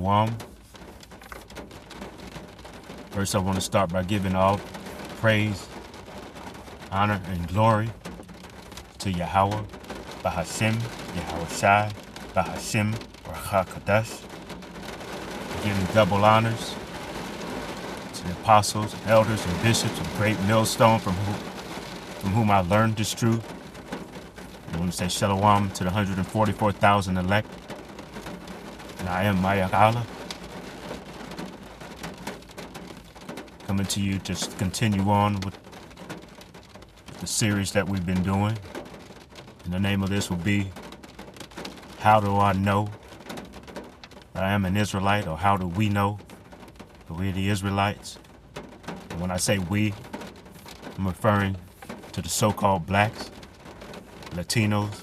Shalom. First, I want to start by giving all praise, honor, and glory to Yahweh, Bahashem, Yahweh Shai, Bahashem, Baruch HaKadosh. Giving double honors to the apostles, elders, and bishops of Great Millstone from whom I learned this truth. I want to say Shalom to the 144,000 elect. And I am Maya Allah. Coming to you to continue on with the series that we've been doing. And the name of this will be, How Do I Know That I Am an Israelite? Or how do we know that we're the Israelites? And when I say we, I'm referring to the so-called blacks, Latinos,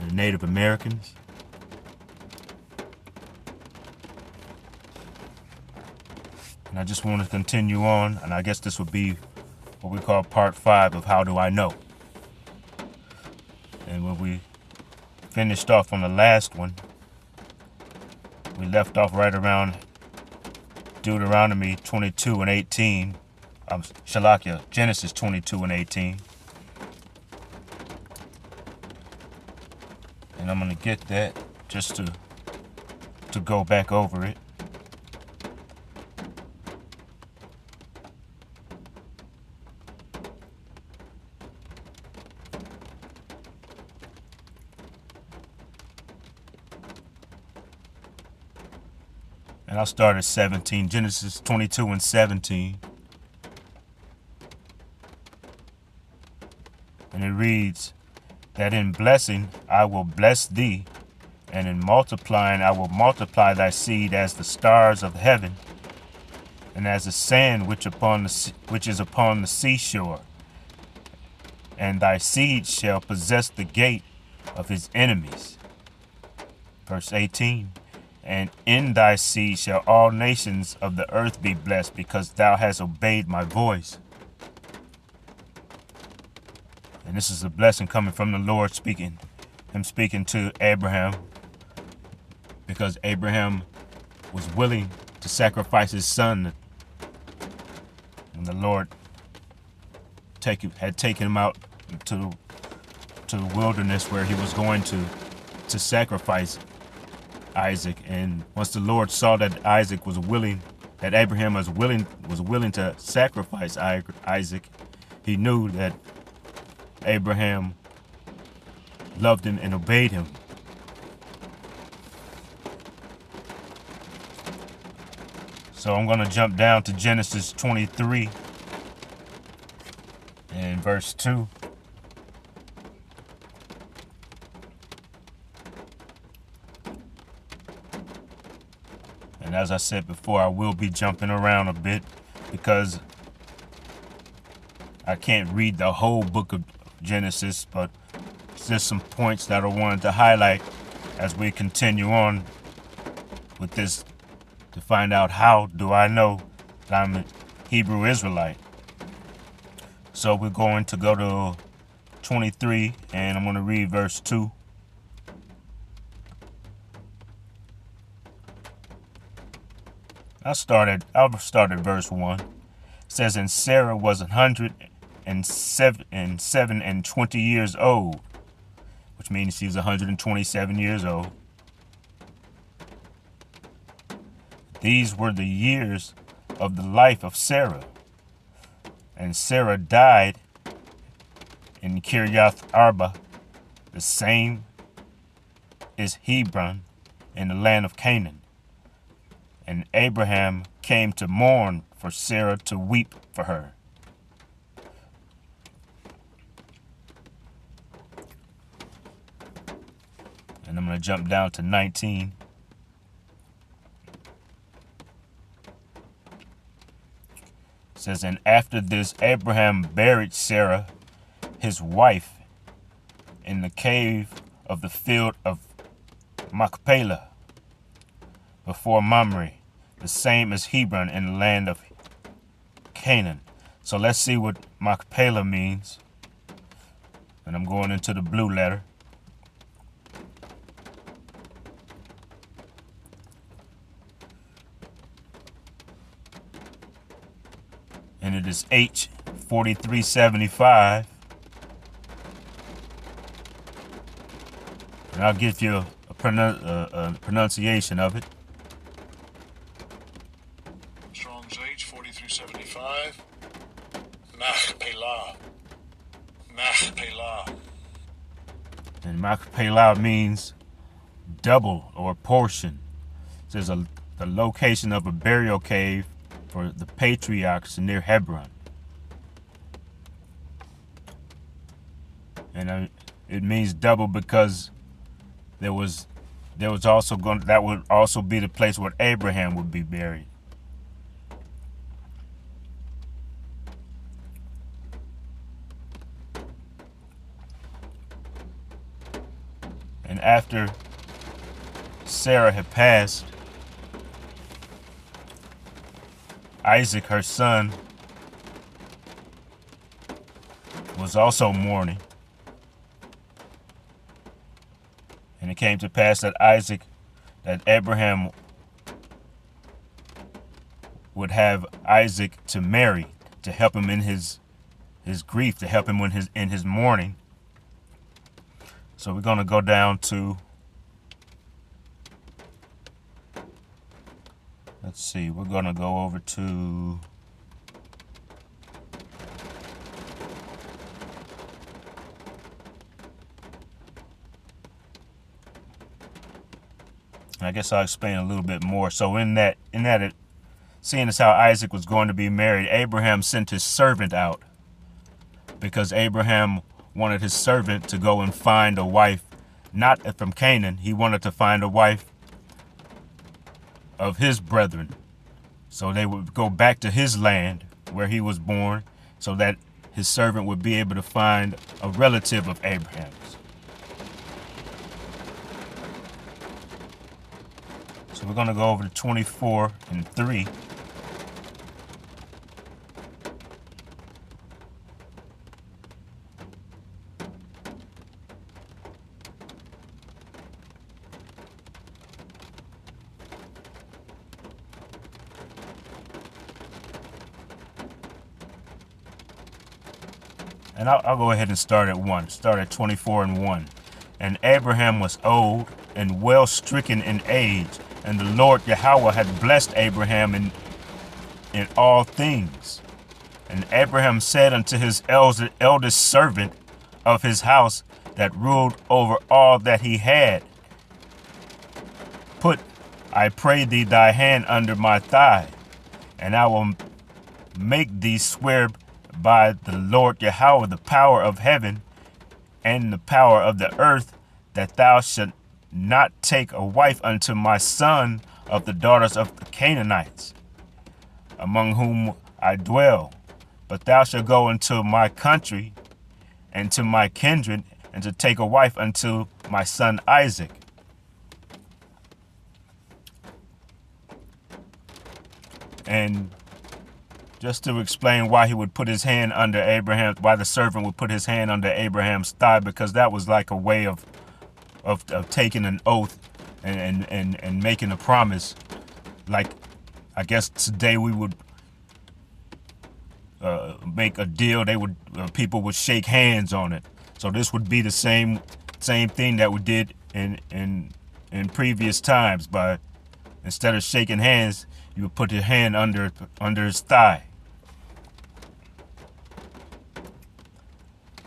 and the Native Americans. And I just want to continue on, and I guess this would be what we call part 5 of How Do I Know? And when we finished off on the last one, we left off right around Deuteronomy 22 and 18. Genesis 22 and 18. And I'm going to get that just to go back over it. And I'll start at 17, Genesis 22 and 17. And it reads, that in blessing I will bless thee, and in multiplying I will multiply thy seed as the stars of heaven, and as the sand which is upon the seashore. And thy seed shall possess the gate of his enemies. Verse 18. And in thy seed shall all nations of the earth be blessed, because thou hast obeyed my voice. And this is a blessing coming from the Lord speaking. Him speaking to Abraham, because Abraham was willing to sacrifice his son. And the Lord had taken him out to the wilderness where he was going to sacrifice Isaac. And once the Lord saw that Abraham was willing to sacrifice Isaac, he knew that Abraham loved him and obeyed him. So I'm going to jump down to Genesis 23 and verse 2. And as I said before, I will be jumping around a bit because I can't read the whole book of Genesis, but it's just some points that I wanted to highlight as we continue on with this to find out how do I know that I'm a Hebrew Israelite. So we're going to go to 23 and I'm going to read verse 2. I'll start at verse 1. It says, and Sarah was 127 years old, which means she was 127 years old. These were the years of the life of Sarah. And Sarah died in Kiriath Arba, the same is Hebron, in the land of Canaan. And Abraham came to mourn for Sarah, to weep for her. And I'm going to jump down to 19. It says, and after this Abraham buried Sarah, his wife, in the cave of the field of Machpelah, before Mamre, the same as Hebron, in the land of Canaan. So let's see what Machpelah means. And I'm going into the blue letter. and it is H4375. And I'll give you a pronunciation of it. Strong's H4375. Machpelah. Machpelah. And Machpelah means double or portion. There's the location of a burial cave for the patriarchs near Hebron. And it means double because that would also be the place where Abraham would be buried. And after Sarah had passed, Isaac, her son, was also mourning. And it came to pass that Abraham would have Isaac to marry, to help him in his grief, to help him in his mourning. So we're going to go down to, let's see, we're going to go over to I guess I'll explain a little bit more. So in that seeing as how Isaac was going to be married, Abraham sent his servant out because Abraham wanted his servant to go and find a wife, not from Canaan. He wanted to find a wife of his brethren. So they would go back to his land where he was born so that his servant would be able to find a relative of Abraham's. So we're going to go over to 24:3. And I'll go ahead and start at 1. Start at 24:1. And Abraham was old and well stricken in age, and the Lord Yahweh had blessed Abraham in all things. And Abraham said unto his eldest servant of his house that ruled over all that he had, Put, I pray thee, thy hand under my thigh, and I will make thee swear by the Lord Yahweh, the power of heaven and the power of the earth, that thou shalt not take a wife unto my son of the daughters of the Canaanites, among whom I dwell, but thou shalt go into my country and to my kindred, and to take a wife unto my son Isaac. And just to explain why he would put his hand under Abraham, why the servant would put his hand under Abraham's thigh, because that was like a way of taking an oath and making a promise. Like, I guess today we would make a deal. People would shake hands on it. So this would be the same thing that we did in previous times. But instead of shaking hands, you would put your hand under his thigh.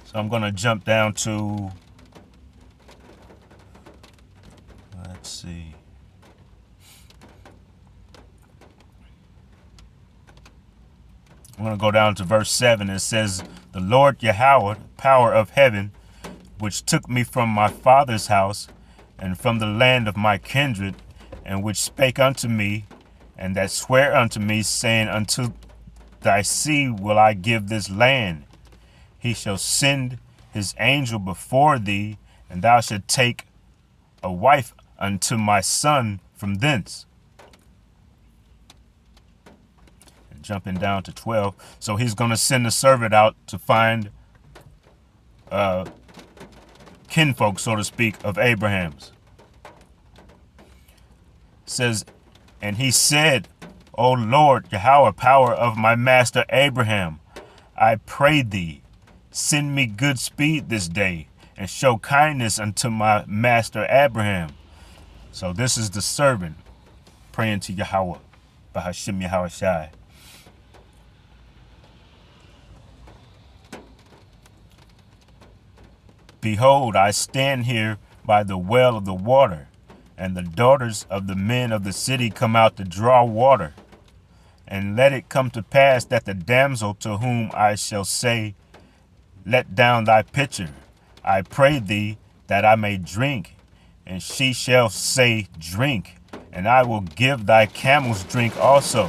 So I'm gonna jump down to, let's see. I'm going to go down to verse 7. It says, The Lord Yahweh, power of heaven, which took me from my father's house and from the land of my kindred, and which spake unto me, and that sware unto me, saying, Unto thy seed will I give this land. He shall send his angel before thee, and thou shalt take a wife unto my son from thence. And jumping down to 12. So he's going to send a servant out to find kinfolk, so to speak, of Abraham's. It says, and he said, O Lord, Yahweh, power of my master Abraham, I pray thee, send me good speed this day, and show kindness unto my master Abraham. So this is the servant praying to Yahweh, Bahashim Yahweh Shai. Behold, I stand here by the well of the water, and the daughters of the men of the city come out to draw water. And let it come to pass that the damsel to whom I shall say, let down thy pitcher, I pray thee, that I may drink. And she shall say, drink, and I will give thy camels drink also.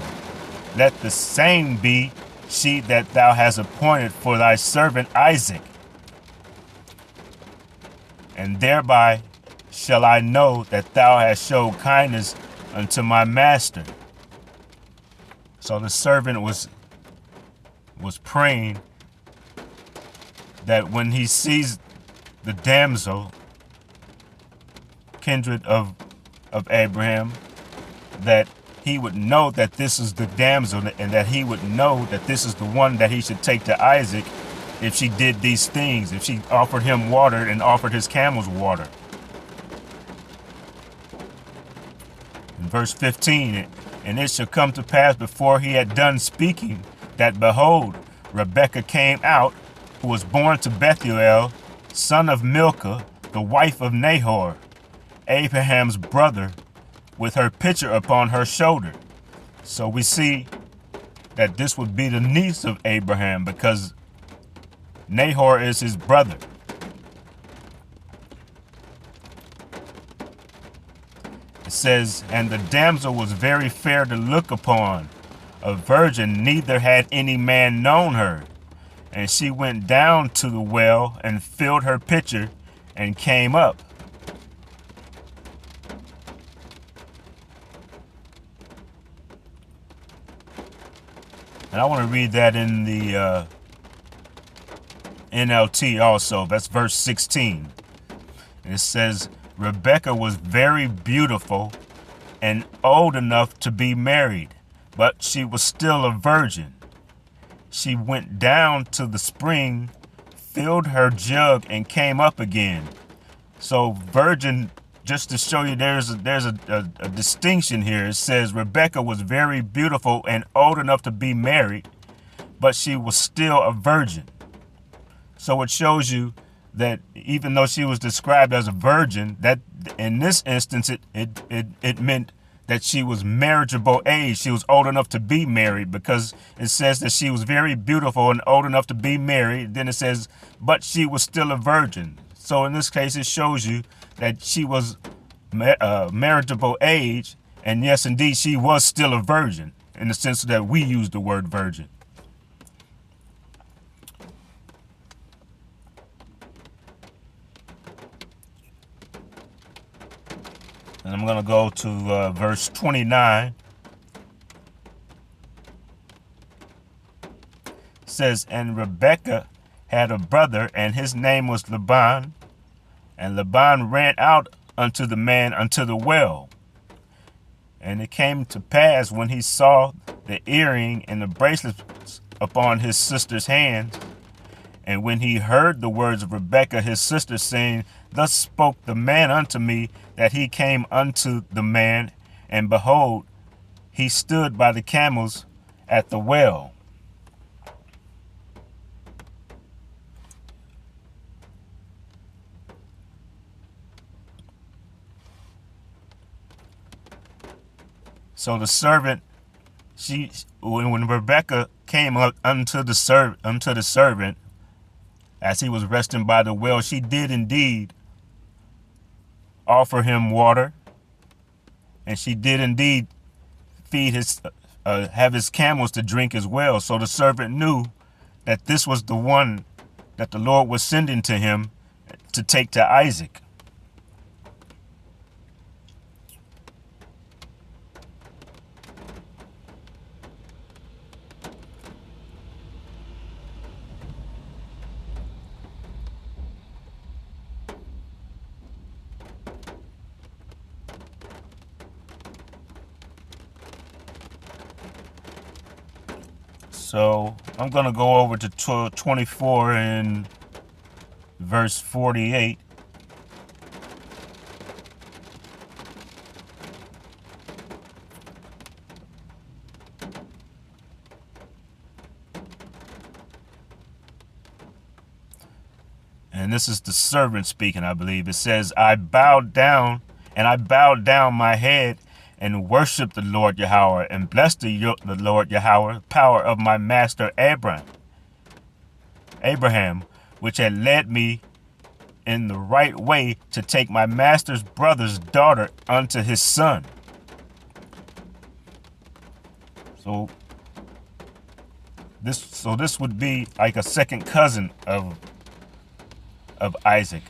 Let the same be she that thou hast appointed for thy servant Isaac. And thereby shall I know that thou hast showed kindness unto my master. So the servant was praying that when he sees the damsel, kindred of Abraham, that he would know that this is the damsel, and that he would know that this is the one that he should take to Isaac if she did these things, if she offered him water and offered his camels water. In verse 15, and it shall come to pass before he had done speaking, that behold, Rebekah came out, who was born to Bethuel, son of Milcah, the wife of Nahor, Abraham's brother, with her pitcher upon her shoulder. So we see that this would be the niece of Abraham, because Nahor is his brother. It says, and the damsel was very fair to look upon, a virgin, neither had any man known her. And she went down to the well and filled her pitcher and came up. And I want to read that in the NLT also. That's verse 16. And it says, Rebekah was very beautiful and old enough to be married, but she was still a virgin. She went down to the spring, filled her jug, and came up again. So virgin, just to show you there's a distinction here. It says Rebekah was very beautiful and old enough to be married, but she was still a virgin. So it shows you that even though she was described as a virgin, that in this instance it meant that she was marriageable age. She was old enough to be married, because it says that she was very beautiful and old enough to be married. Then it says, but she was still a virgin. So in this case, it shows you that she was marriageable age. And yes, indeed, she was still a virgin in the sense that we use the word virgin. And I'm going to go to verse 29. It says, and Rebekah had a brother, and his name was Laban. And Laban ran out unto the man unto the well. And it came to pass, when he saw the earring and the bracelets upon his sister's hands, and when he heard the words of Rebekah his sister, saying, thus spoke the man unto me, that he came unto the man, and behold, he stood by the camels at the well. So the servant, when Rebekah came up unto the servant, as he was resting by the well, she did indeed offer him water, and she did indeed feed have his camels to drink as well. So the servant knew that this was the one that the Lord was sending to him to take to Isaac. So I'm going to go over to 24 and verse 48. And this is the servant speaking, I believe. It says, I bowed down my head and worshiped the Lord Yahweh and blessed the Lord Yahweh, power of my master Abraham, which had led me in the right way to take my master's brother's daughter unto his son. So this would be like a second cousin of Isaac,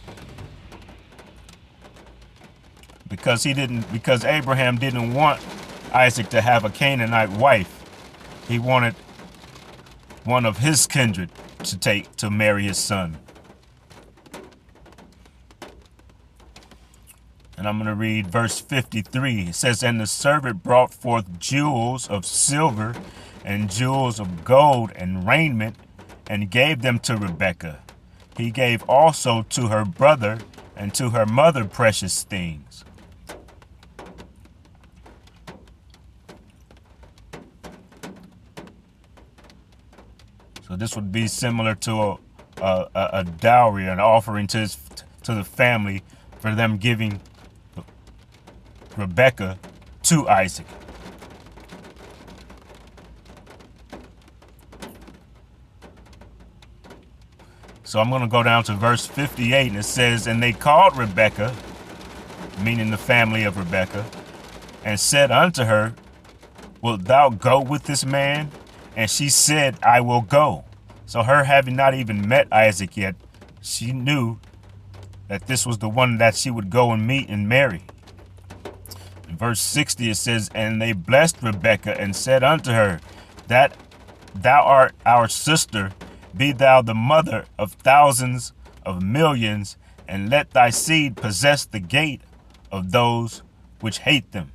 because Abraham didn't want Isaac to have a Canaanite wife. He wanted one of his kindred to marry his son. And I'm going to read verse 53. It says, and the servant brought forth jewels of silver and jewels of gold and raiment, and gave them to Rebekah. He gave also to her brother and to her mother precious things. So this would be similar to a dowry, an offering to the family for them giving Rebekah to Isaac. So I'm going to go down to verse 58, and it says, and they called Rebekah, meaning the family of Rebekah, and said unto her, wilt thou go with this man? And she said, I will go. So her having not even met Isaac yet, she knew that this was the one that she would go and meet and marry. In verse 60 it says, and they blessed Rebekah and said unto her, that thou art our sister, be thou the mother of thousands of millions, and let thy seed possess the gate of those which hate them.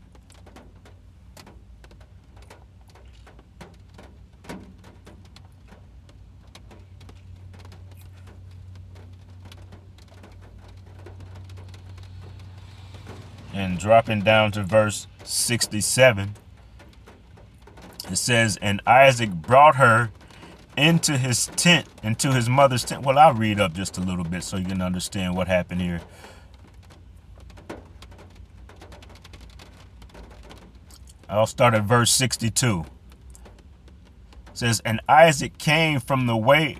And dropping down to verse 67, it says, and Isaac brought her into his tent, into his mother's tent. Well, I'll read up just a little bit so you can understand what happened here. I'll start at verse 62. It says, and Isaac came from the way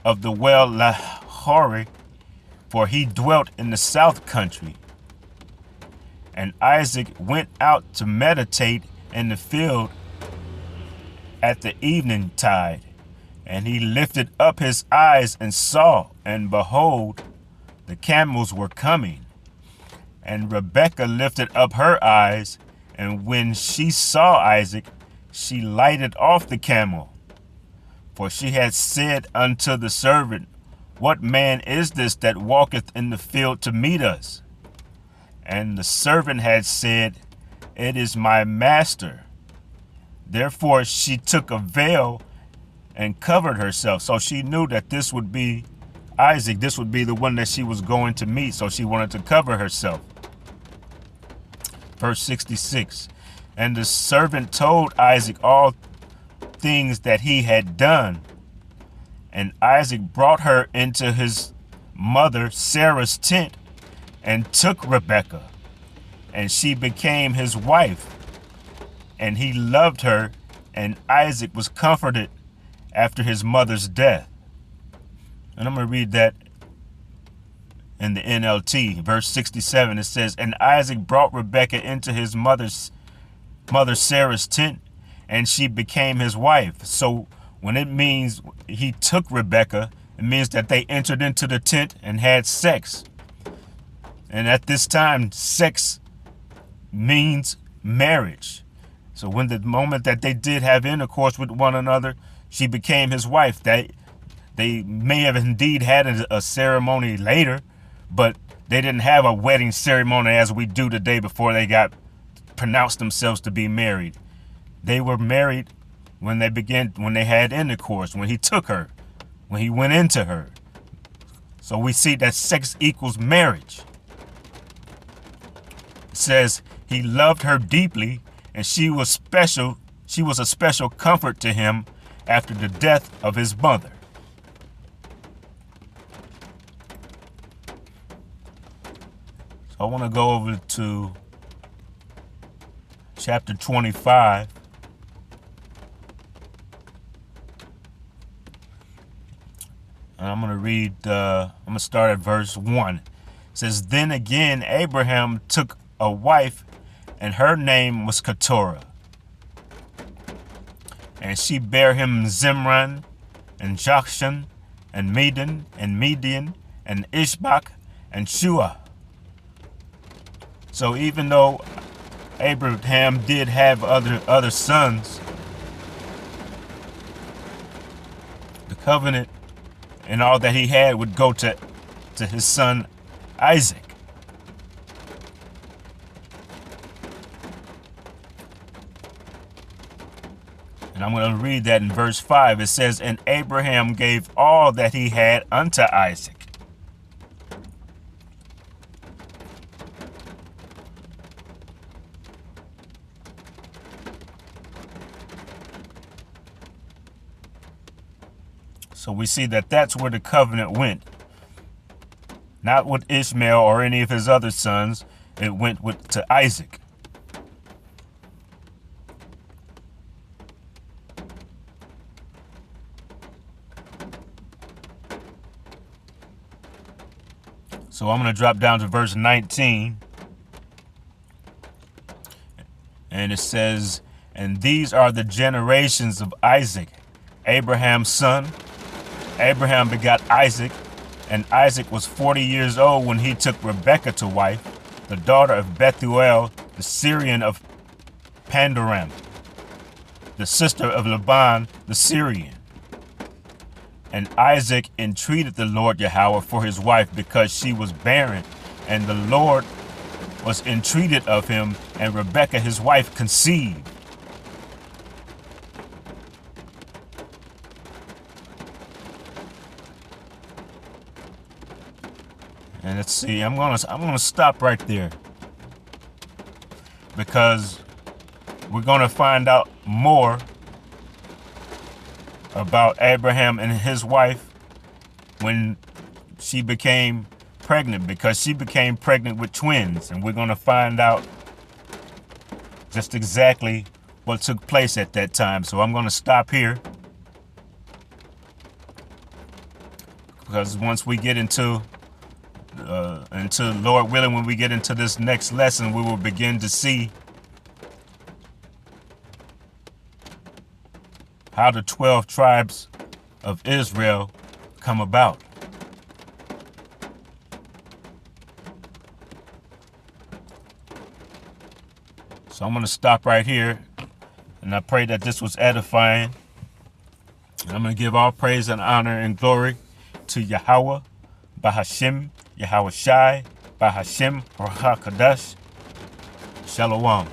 of the well Lahori, for he dwelt in the south country. And Isaac went out to meditate in the field at the evening tide. And he lifted up his eyes and saw, and behold, the camels were coming. And Rebekah lifted up her eyes, and when she saw Isaac, she lighted off the camel. For she had said unto the servant, what man is this that walketh in the field to meet us? And the servant had said, it is my master. Therefore she took a veil and covered herself. So she knew that this would be Isaac. This would be the one that she was going to meet. So she wanted to cover herself. Verse 66. And the servant told Isaac all things that he had done. And Isaac brought her into his mother Sarah's tent and took Rebekah. And she became his wife. And he loved her, and Isaac was comforted after his mother's death. And I'm going to read that in the NLT. Verse 67, it says, and Isaac brought Rebekah into his mother Sarah's tent, and she became his wife. So when it means he took Rebekah, it means that they entered into the tent and had sex. And at this time, sex means marriage. So when the moment that they did have intercourse with one another, she became his wife. They may have indeed had a ceremony later, but they didn't have a wedding ceremony as we do today before they got pronounced themselves to be married. They were married when they had intercourse, when he took her, when he went into her. So we see that sex equals marriage. It says he loved her deeply, and she was special. She was a special comfort to him after the death of his mother. So I want to go over to chapter 25. And I'm going to read, I'm going to start at verse 1. It says, Then again Abraham took a wife, and her name was Keturah. And she bare him Zimran, and Jokshan, and Medan, and Median, and Ishbak, and Shua. So even though Abraham did have other sons, the covenant and all that he had would go to his son Isaac. And I'm going to read that in verse 5. It says, And Abraham gave all that he had unto Isaac. So we see that that's where the covenant went. Not with Ishmael or any of his other sons. It went to Isaac. So I'm going to drop down to verse 19. And it says, And these are the generations of Isaac, Abraham's son. Abraham begot Isaac, and Isaac was 40 years old when he took Rebekah to wife, the daughter of Bethuel, the Syrian of Pandoram, the sister of Laban, the Syrian. And Isaac entreated the Lord Yahweh for his wife because she was barren, and the Lord was entreated of him, and Rebekah his wife conceived. And let's see, I'm gonna stop right there, because we're gonna find out more about Abraham and his wife when she became pregnant, because she became pregnant with twins, and we're gonna find out just exactly what took place at that time. So I'm gonna stop here, because once we get into Lord willing, when we get into this next lesson, we will begin to see how the 12 tribes of Israel come about. So I'm going to stop right here, and I pray that this was edifying. And I'm going to give all praise and honor and glory to Yahweh, Bahashim, Yahweh Shai, Bahashim, Ruach HaKodesh. Shalom.